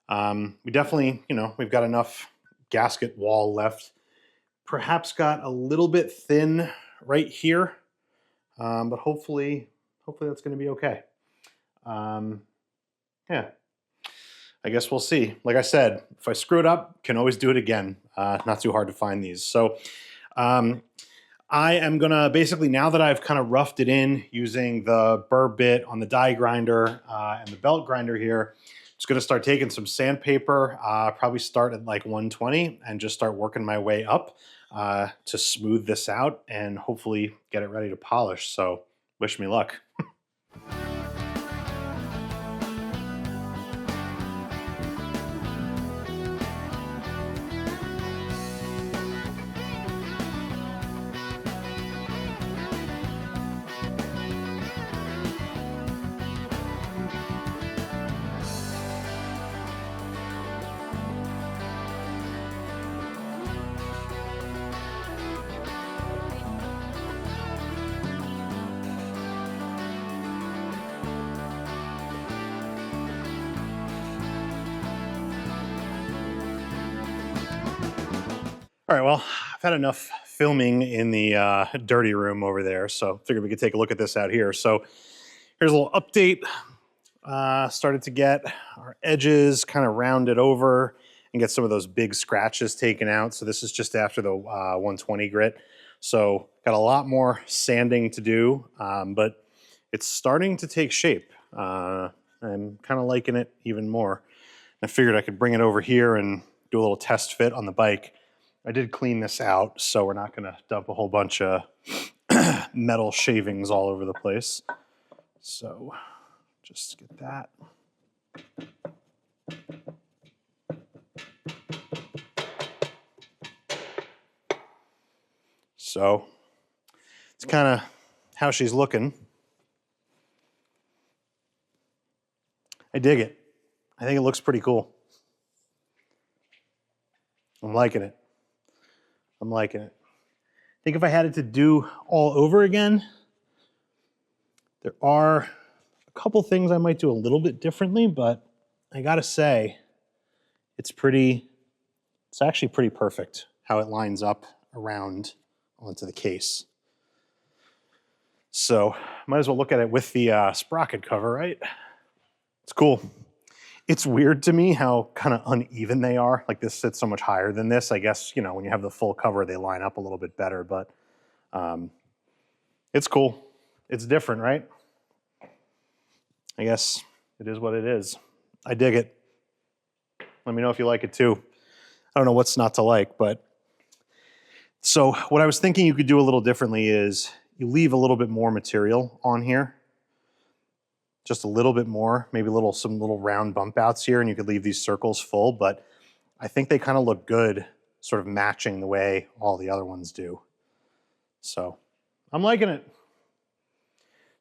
We definitely, we've got enough gasket wall left. Perhaps got a little bit thin right here, but hopefully that's going to be okay. Yeah, I guess we'll see. Like I said, if I screw it up, can always do it again. Not too hard to find these. So I am gonna basically, now that I've kind of roughed it in using the burr bit on the die grinder and the belt grinder here, just gonna start taking some sandpaper, probably start at like 120 and just start working my way up to smooth this out and hopefully get it ready to polish. So wish me luck. All right, well, I've had enough filming in the dirty room over there, so figured we could take a look at this out here. So here's a little update. Started to get our edges kind of rounded over and get some of those big scratches taken out. So this is just after the 120 grit. So got a lot more sanding to do, but it's starting to take shape. I'm kind of liking it even more. I figured I could bring it over here and do a little test fit on the bike. I did clean this out, so we're not going to dump a whole bunch of metal shavings all over the place. So just get that. So it's kind of how she's looking. I dig it. I think it looks pretty cool. I'm liking it. I'm liking it. I think if I had it to do all over again, there are a couple things I might do a little bit differently, but I gotta say, it's actually pretty perfect how it lines up around onto the case. So might as well look at it with the sprocket cover, right? It's cool. It's weird to me how kind of uneven they are. Like this sits so much higher than this. I guess, when you have the full cover, they line up a little bit better, but it's cool. It's different, right? I guess it is what it is. I dig it. Let me know if you like it too. I don't know what's not to like, but so what I was thinking you could do a little differently is you leave a little bit more material on here. Just a little bit more, maybe some little round bump outs here, and you could leave these circles full, but I think they kind of look good, sort of matching the way all the other ones do. So I'm liking it.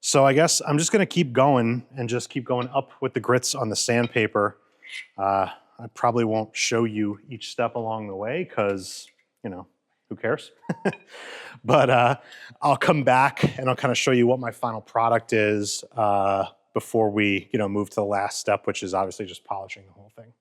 So I guess I'm just gonna keep going and just keep going up with the grits on the sandpaper. I probably won't show you each step along the way because, who cares? But I'll come back and I'll kind of show you what my final product is before we, move to the last step, which is obviously just polishing the whole thing.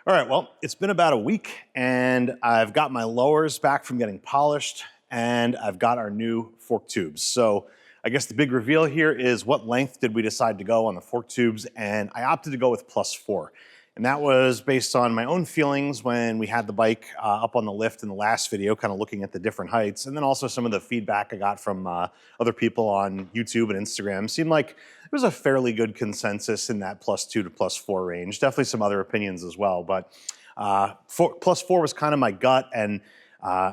All right, well, it's been about a week and I've got my lowers back from getting polished and I've got our new fork tubes. So I guess the big reveal here is what length did we decide to go on the fork tubes, and I opted to go with +4. And that was based on my own feelings when we had the bike up on the lift in the last video, kind of looking at the different heights, and then also some of the feedback I got from other people on YouTube and Instagram. Seemed like it was a fairly good consensus in that +2 to +4 range. Definitely some other opinions as well, but +4 was kind of my gut. And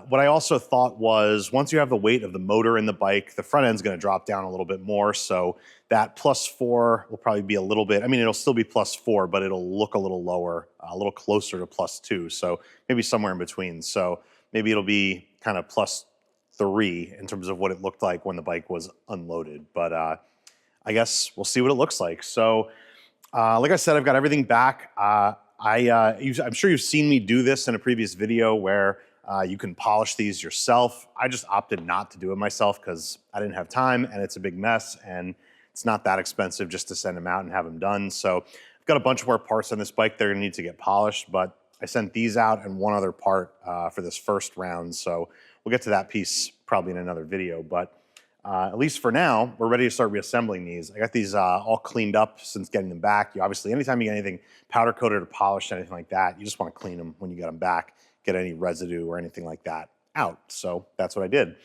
what I also thought was once you have the weight of the motor in the bike, the front end's going to drop down a little bit more. So that +4 will probably be a little bit, I mean, it'll still be +4, but it'll look a little lower, a little closer to +2. So maybe somewhere in between. So maybe it'll be kind of +3 in terms of what it looked like when the bike was unloaded. But I guess we'll see what it looks like. So like I said, I've got everything back. I'm sure you've seen me do this in a previous video where you can polish these yourself. I just opted not to do it myself because I didn't have time and it's a big mess and it's not that expensive just to send them out and have them done. So I've got a bunch more parts on this bike that are gonna need to get polished, but I sent these out and one other part for this first round. So we'll get to that piece probably in another video, but at least for now, we're ready to start reassembling these. I got these all cleaned up since getting them back. You obviously, anytime you get anything powder coated or polished, anything like that, you just wanna clean them when you get them back, get any residue or anything like that out. So that's what I did.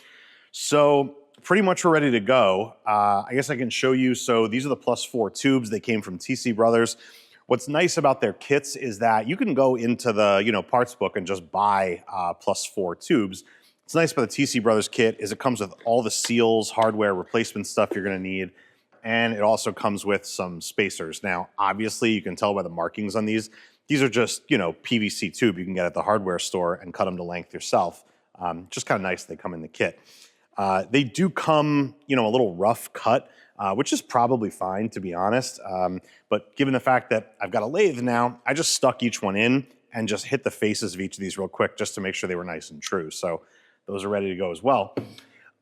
So pretty much we're ready to go. I guess I can show you. So these are the +4 tubes. They came from TC Brothers. What's nice about their kits is that you can go into the parts book and just buy +4 tubes. What's nice about the TC Brothers kit is it comes with all the seals, hardware, replacement stuff you're gonna need, and it also comes with some spacers. Now, obviously, you can tell by the markings on these. These are just, PVC tube you can get at the hardware store and cut them to length yourself. Just kind of nice they come in the kit. They do come, a little rough cut, which is probably fine, to be honest. But given the fact that I've got a lathe now, I just stuck each one in and just hit the faces of each of these real quick just to make sure they were nice and true. So those are ready to go as well.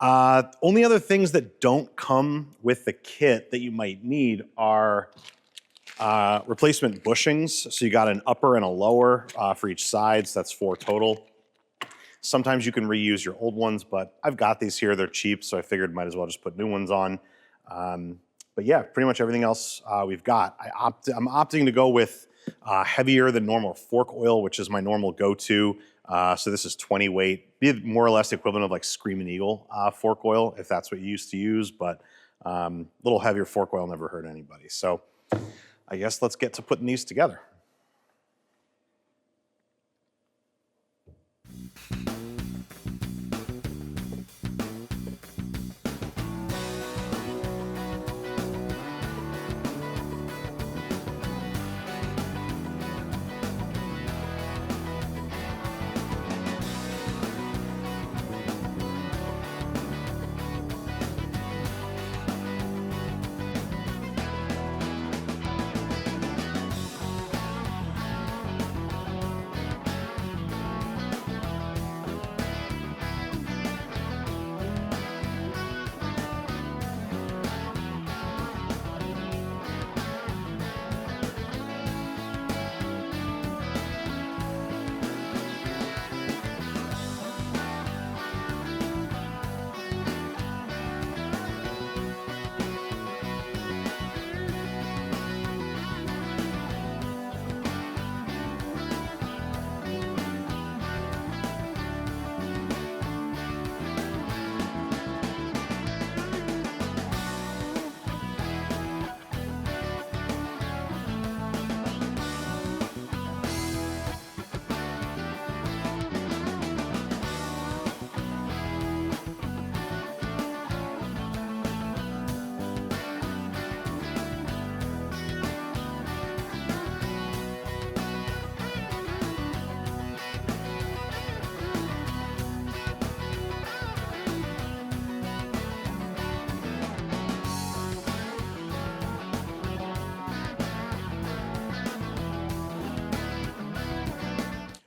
Only other things that don't come with the kit that you might need are replacement bushings. So you got an upper and a lower for each side, so that's 4 total. Sometimes you can reuse your old ones, but I've got these here. They're cheap, so I figured might as well just put new ones on. But yeah, pretty much everything else we've got. I'm opting to go with heavier than normal fork oil, which is my normal go-to. So this is 20 weight, be more or less the equivalent of like Screaming Eagle fork oil, if that's what you used to use, but a little heavier fork oil never hurt anybody. So I guess let's get to putting these together.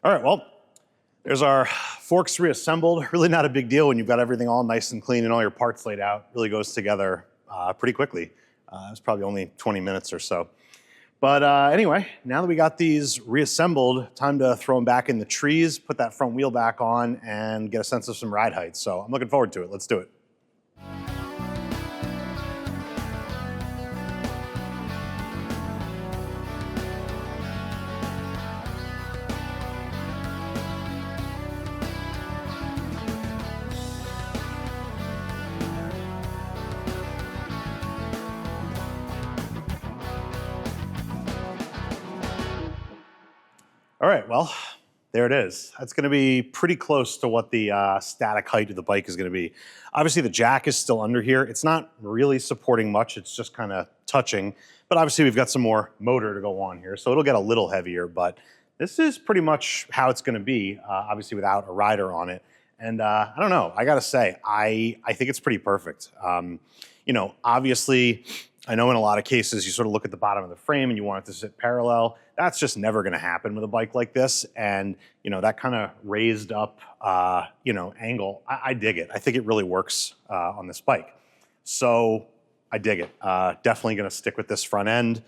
All right, well, there's our forks reassembled. Really not a big deal when you've got everything all nice and clean and all your parts laid out. Really goes together pretty quickly. It's probably only 20 minutes or so. But anyway, now that we got these reassembled, time to throw them back in the trees, put that front wheel back on, and get a sense of some ride height. So I'm looking forward to it. Let's do it. All right, well, there it is. That's gonna be pretty close to what the static height of the bike is gonna be. Obviously the jack is still under here. It's not really supporting much, it's just kind of touching. But obviously we've got some more motor to go on here, so it'll get a little heavier, but this is pretty much how it's gonna be, obviously without a rider on it. And I don't know, I gotta say, I think it's pretty perfect. You know, obviously, I know in a lot of cases you sort of look at the bottom of the frame and you want it to sit parallel. That's just never gonna happen with a bike like this. And, you know, that kind of raised up, you know, angle, I dig it. I think it really works on this bike. So I dig it. Definitely gonna stick with this front end.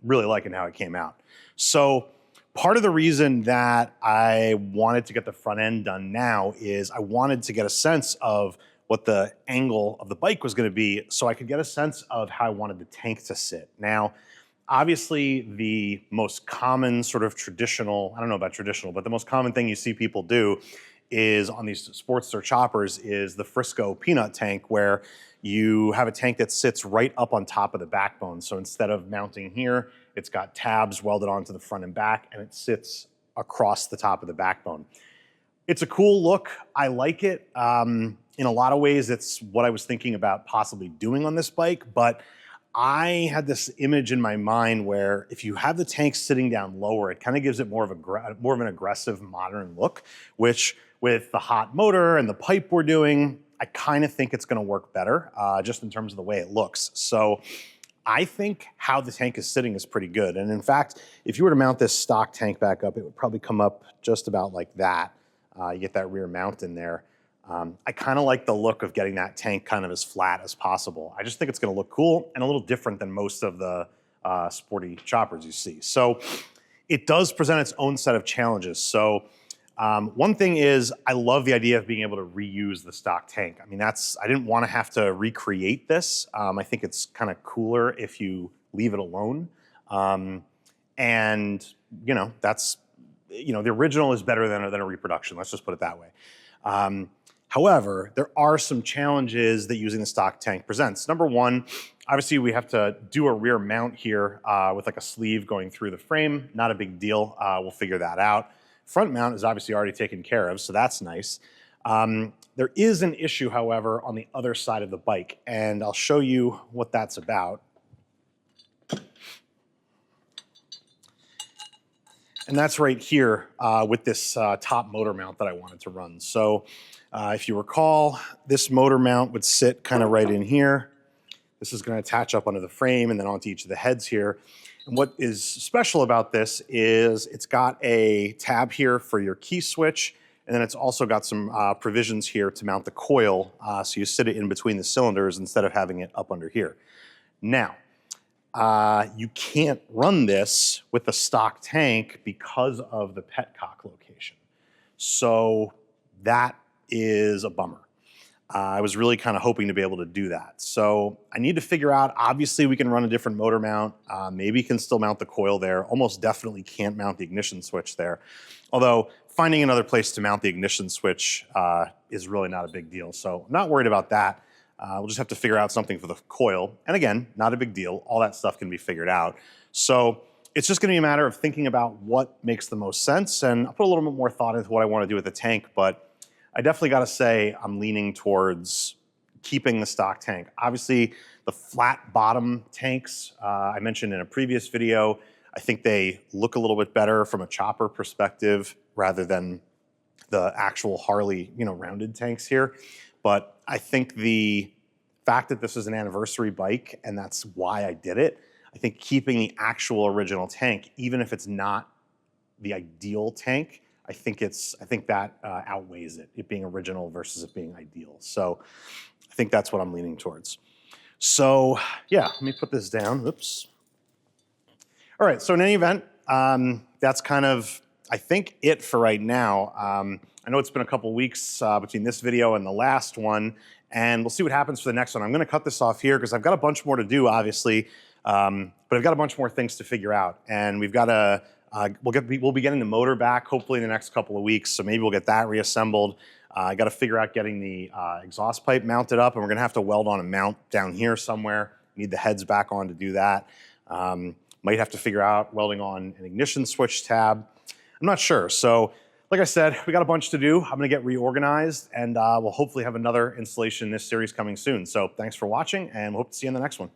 Really liking how it came out. So part of the reason that I wanted to get the front end done now is I wanted to get a sense of what the angle of the bike was going to be so I could get a sense of how I wanted the tank to sit. Now, obviously the most common sort of traditional, I don't know about traditional, but the most common thing you see people do is on these Sportster choppers is the Frisco peanut tank, where you have a tank that sits right up on top of the backbone. So instead of mounting here, it's got tabs welded onto the front and back, and it sits across the top of the backbone. It's a cool look. I like it. In a lot of ways, it's what I was thinking about possibly doing on this bike, but I had this image in my mind where if you have the tank sitting down lower, it kind of gives it more of an aggressive modern look, which with the hot motor and the pipe we're doing, I kind of think it's going to work better just in terms of the way it looks. So I think how the tank is sitting is pretty good. And in fact, if you were to mount this stock tank back up, it would probably come up just about like that. You get that rear mount in there. I kind of like the look of getting that tank kind of as flat as possible. I just think it's going to look cool and a little different than most of the sporty choppers you see. So it does present its own set of challenges. So one thing is I love the idea of being able to reuse the stock tank. I mean, I didn't want to have to recreate this. I think it's kind of cooler if you leave it alone. And, you know, the original is better than a reproduction. Let's just put it that way. However, there are some challenges that using the stock tank presents. Number one, obviously we have to do a rear mount here with like a sleeve going through the frame. Not a big deal. We'll figure that out. Front mount is obviously already taken care of, so that's nice. There is an issue, however, on the other side of the bike, and I'll show you what that's about. And that's right here with this top motor mount that I wanted to run. So if you recall, this motor mount would sit kind of right in here. This is going to attach up onto the frame and then onto each of the heads here. And what is special about this is it's got a tab here for your key switch, and then it's also got some provisions here to mount the coil, so you sit it in between the cylinders instead of having it up under here. Now, you can't run this with the stock tank because of the petcock location. So that is a bummer. I was really kind of hoping to be able to do that. So I need to figure out, obviously we can run a different motor mount. Maybe can still mount the coil there. Almost definitely can't mount the ignition switch there. Although finding another place to mount the ignition switch is really not a big deal. So I'm not worried about that. We'll just have to figure out something for the coil. And again, not a big deal. All that stuff can be figured out. So it's just going to be a matter of thinking about what makes the most sense. And I'll put a little bit more thought into what I want to do with the tank, but I definitely got to say I'm leaning towards keeping the stock tank. Obviously, the flat bottom tanks I mentioned in a previous video, I think they look a little bit better from a chopper perspective rather than the actual Harley, rounded tanks here. But I think the fact that this is an anniversary bike and that's why I did it, I think keeping the actual original tank, even if it's not the ideal tank, I think that outweighs it being original versus it being ideal. So I think that's what I'm leaning towards. So yeah, let me put this down. Oops. All right, so in any event, that's kind of, I think, it for right now. I know it's been a couple weeks between this video and the last one, and we'll see what happens for the next one. I'm gonna cut this off here because I've got a bunch more to do, obviously, but I've got a bunch more things to figure out, and we've got to, we'll be getting the motor back hopefully in the next couple of weeks, so maybe we'll get that reassembled. I got to figure out getting the exhaust pipe mounted up, and we're gonna have to weld on a mount down here somewhere. Need the heads back on to do that. Might have to figure out welding on an ignition switch tab. I'm not sure. So like I said, we got a bunch to do. I'm gonna get reorganized, and we'll hopefully have another installation in this series coming soon. So thanks for watching, and we'll hope to see you in the next one.